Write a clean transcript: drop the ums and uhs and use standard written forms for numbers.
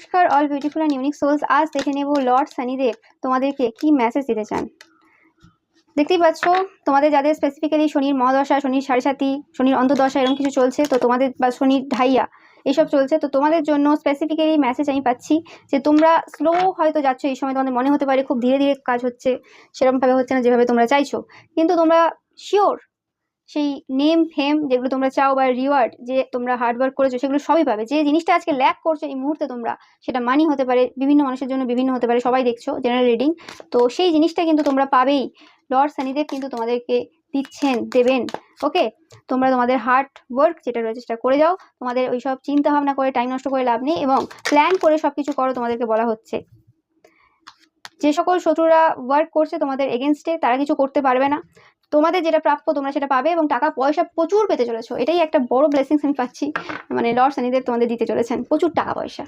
নমস্কার all beautiful and unique souls. আজ দেখে নেব লর্ড শনিদেব তোমাদেরকে কি মেসেজ দিতে চান। দেখতেই পাচ্ছ তোমাদের যাদের স্পেসিফিক্যালি শনির মহাদশা, শনির সাড়ে সাতি, শনির অন্তর্দশা এরকম কিছু চলছে, তো তোমাদের বা শনির ঢাইয়া এইসব চলছে, তো তোমাদের জন্য স্পেসিফিক্যালি মেসেজ আমি পাচ্ছি যে তোমরা স্লো হয়তো যাচ্ছ এই সময়, তোমাদের মনে হতে পারে খুব ধীরে ধীরে কাজ হচ্ছে, সেরকমভাবে হচ্ছে না যেভাবে তোমরা চাইছো, কিন্তু তোমরা শিওর সেই নেম ফেম যেগুলো তোমরা চাও বা রিওয়ার্ড যে তোমরা হার্ডওয়ার্ক করেছো সেগুলো সবই পাবে। যে জিনিসটা আজকে ল্যাক করছো এই মুহূর্তে তোমরা, সেটা মানি হতে পারে, বিভিন্ন মানুষের জন্য বিভিন্ন হতে পারে, সবাই দেখছো জেনারেল রিডিং, তো সেই জিনিসটা কিন্তু তোমরা পাবেই। লর্ড শনিদেব কিন্তু তোমাদেরকে দিচ্ছেন, দেবেন। ওকে, তোমরা তোমাদের হার্ড ওয়ার্ক যেটা রয়েছে সেটা করে যাও, তোমাদের ওইসব চিন্তা ভাবনা করে টাইম নষ্ট করে লাভ নেই, এবং প্ল্যান করে সবকিছু করো তোমাদেরকে বলা হচ্ছে। যে সকল শত্রুরা ওয়ার্ক করছে তোমাদের এগেনস্টে তারা কিছু করতে পারবে না, তোমাদের যেটা প্রাপ্য তোমরা সেটা পাবে, এবং টাকা পয়সা প্রচুর পেতে চলেছো। এটাই একটা বড় ব্লেসিংস আমি পাচ্ছি, মানে লর্ড শনিদেব তোমাদের দিতে চলেছেন প্রচুর টাকা পয়সা।